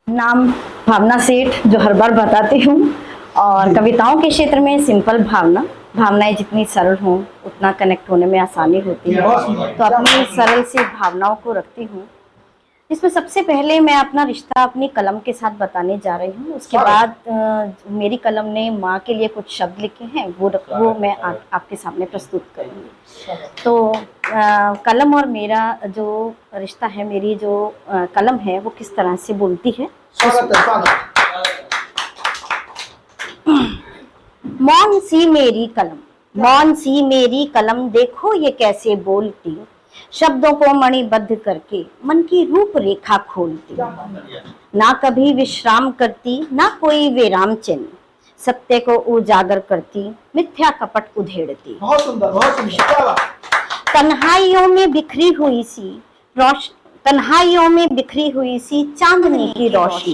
नाम भावना सेठ, जो हर बार बताती हूँ। और कविताओं के क्षेत्र में सिंपल भावना, भावनाएं जितनी सरल हों उतना कनेक्ट होने में आसानी होती है, तो अपनी सरल सी भावनाओं को रखती हूँ। इसमें सबसे पहले मैं अपना रिश्ता अपनी कलम के साथ बताने जा रही हूँ। उसके बाद मेरी कलम ने माँ के लिए कुछ शब्द लिखे हैं, वो मैं आपके सामने प्रस्तुत करूँगी। तो कलम और मेरा जो रिश्ता है, मेरी जो कलम है वो किस तरह से बोलती है। मौन सी मेरी कलम, मौन सी मेरी कलम, देखो ये कैसे बोलती, शब्दों को मणिबद्ध करके मन की रूपरेखा खोलती, ना कभी विश्राम करती ना कोई विराम चिन्ह, सत्य को उजागर करती मिथ्या कपट उधेड़ती। बहुत सुंदर, बहुत सुंदर। तन्हाइयों में बिखरी हुई सी तन्हाइयों में बिखरी हुई सी चांदनी की रोशनी,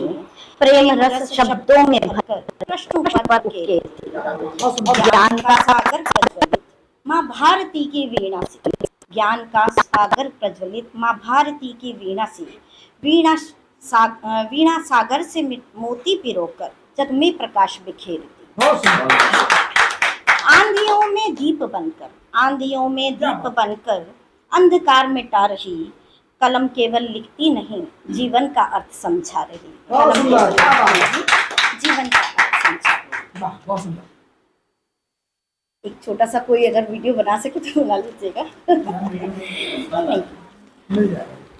प्रेम रस शब्दों में भरकर प्रश्नों पर उकेरती, ज्ञान का सागर प्रज्वलित माँ भारती की वीणा से, ज्ञान का सागर प्रज्वलित माँ भारती की वीणा से, वीणा सागर से मोती पिरोकर जग में प्रकाश बिखेरती। आंधियों में दीप बनकर, आंधियों में दीप बनकर अंधकार मिटा रही, कलम केवल लिखती नहीं जीवन का अर्थ समझा रही, कलम केवल लिखती नहीं जीवन का अर्थ समझा रही। एक छोटा सा कोई अगर वीडियो बना सके तो बना लीजिएगा।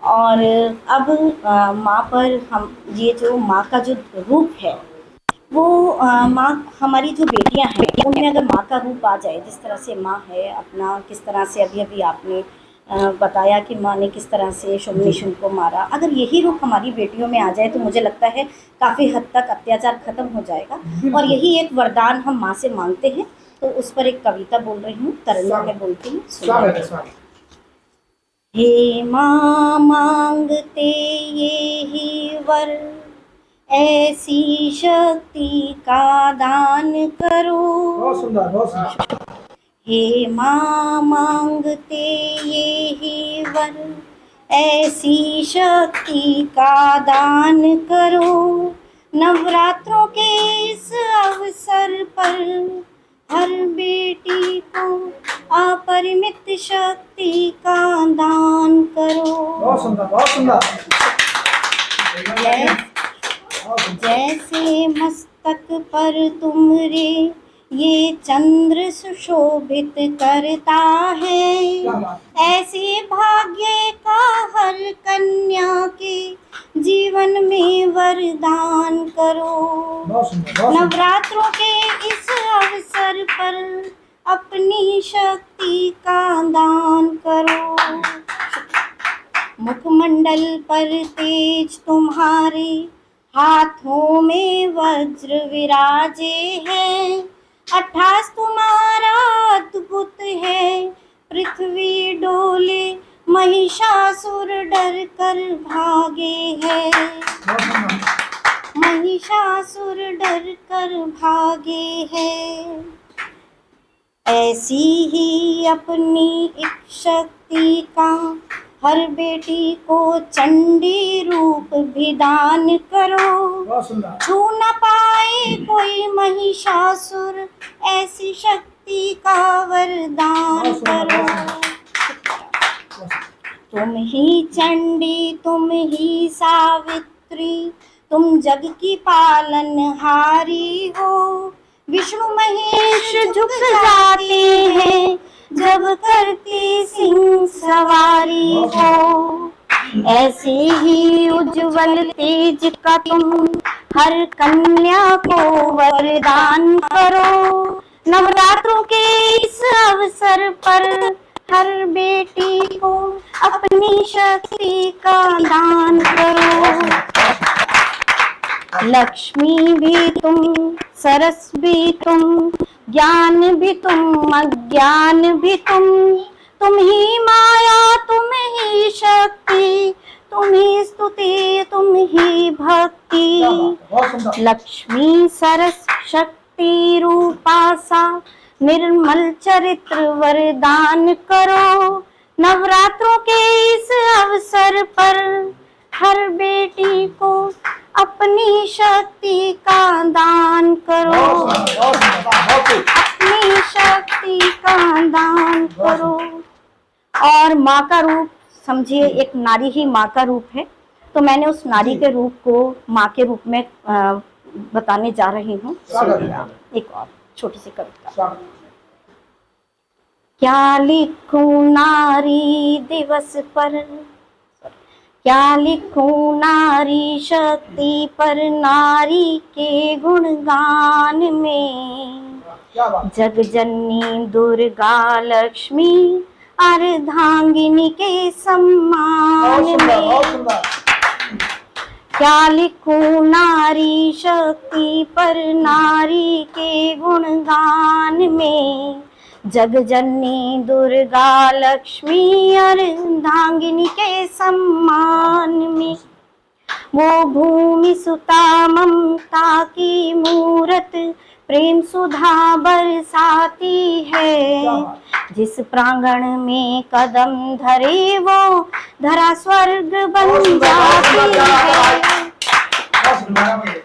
और अब माँ पर हम ये जो माँ का जो रूप है वो माँ, हमारी जो बेटियां हैं उनमें अगर माँ का रूप आ जाए, जिस तरह से माँ है अपना, किस तरह से अभी अभी आपने बताया कि माँ ने किस तरह से शुम्भ को मारा, अगर यही रूप हमारी बेटियों में आ जाए तो मुझे लगता है काफ़ी हद तक अत्याचार खत्म हो जाएगा। और यही एक वरदान हम माँ से मांगते हैं। तो उस पर एक कविता बोल रही हूँ, तरन्नुम में बोलती हूँ। हे माँ मांगते ये ही वर, ऐसी शक्ति का दान करो। बहुत सुंदर, बहुत सुंदर। हे माँ मांगते ये ही वर, ऐसी शक्ति का दान करो, नवरात्रों के इस अवसर पर हर बेटी को अपरिमित शक्ति का दान करो। बहुत सुंदर, बहुत सुंदर। जैसे मस्तक पर तुमरे ये चंद्र सुशोभित करता है, ऐसे भाग्य का हर कन्या के जीवन में वरदान करो। नवरात्रों के इस अवसर पर अपनी शक्ति का दान करो। मुखमंडल पर तेज तुम्हारे, हाथों में वज्र विराजे हैं, अट्ठास तुम्हारा अद्भुत है, पृथ्वी डोले महिषासुर डर कर भागे है, महिषासुर डर कर भागे है। ऐसी ही अपनी एक शक्ति का हर बेटी को चंडी रूप भी दान करो, छू न पाए कोई महिषासुर, ऐसी शक्ति का वरदान करो। तुम ही चंडी, तुम ही सावित्री, तुम जग की पालनहारी हो, विष्णु महेश झुक जाते हैं जब करती सिंह सवारी हो। ऐसे ही उज्जवल तेज का तुम हर कन्या को वरदान करो, नवरात्रों के इस अवसर पर हर बेटी को अपनी शक्ति का दान करो। लक्ष्मी भी तुम, सरस भी तुम, ज्ञान भी तुम, अज्ञान भी तुम ही माया, तुम ही शक्ति, तुम ही स्तुति, तुम ही भक्ति। लक्ष्मी सरस शक्ति रूपासा, निर्मल चरित्र वरदान करो, नवरात्रों के इस अवसर पर हर बेटी को अपनी शक्ति का दान करो, बहुत सुंदर, बहुत खूब। अपनी शक्ति का दान करो। और माँ का रूप समझिए, एक नारी ही माँ का रूप है, तो मैंने उस नारी जी। के रूप को माँ के रूप में बताने जा रही हूँ। स्वागत सुनिए है। आप, एक और छोटी सी कविता। स्वागत। क्या लिखूं नारी दिवस पर, क्या लिखूं नारी शक्ति पर, नारी के गुणगान में। क्या बात। जग जननी दुर्गा लक्ष्मी अर्धांगिनी के बहुत सम्मान सुंदर, बहुत में। सुंदर। क्या लिखूं नारी शक्ति पर, नारी के गुणगान में। जग जननी दुर्गा लक्ष्मी अर्धांगिनी के सम्मान में। वो भूमि सुता ममता की मूरत, प्रेम सुधा बरसाती है। जिस प्रांगण में कदम धरे वो धरा स्वर्ग बन जाती है। बहुत सुंदर।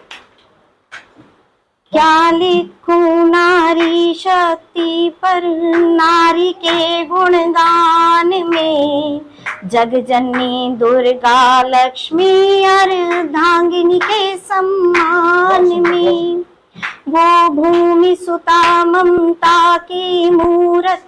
क्या लिखूं नारी शक्ति पर, नारी के गुणगान में। जग जननी दुर्गा लक्ष्मी अर्धांगिनी के सम्मान में। वो भूमि सुता ममता की मूरत,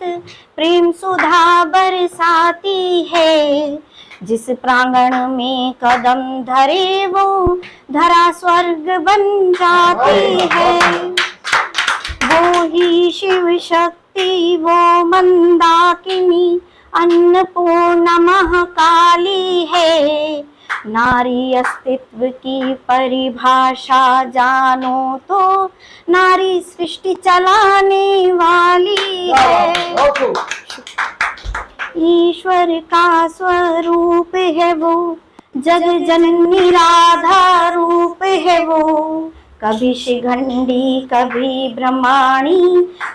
प्रेम सुधा बरसाती है। जिस प्रांगण में कदम धरे वो धरा स्वर्ग बन जाती है। वो ही शिव शक्ति, वो मंदाकिनी, अन्नपूर्णा महाकाली है। नारी अस्तित्व की परिभाषा जानो तो, नारी सृष्टि चलाने वाली है। बहुत खूब। ईश्वर का स्वरूप है वो, जग जननी राधा रूप है वो। कभी शिखंडी, कभी ब्रह्माणी,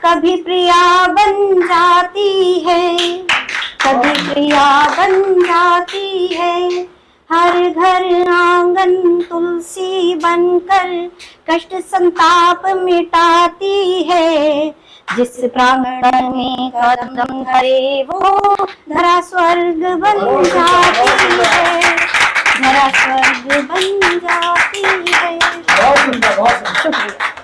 कभी प्रिया बन जाती है, कभी प्रिया बन जाती है। हर घर आंगन तुलसी बनकर कष्ट संताप मिटाती है। जिस प्रांगण में कदम धरे वो धरा स्वर्ग बन जाती है, धरा स्वर्ग बन जाती है। बहुत सुंदर, बहुत सुंदर। शुक्रिया।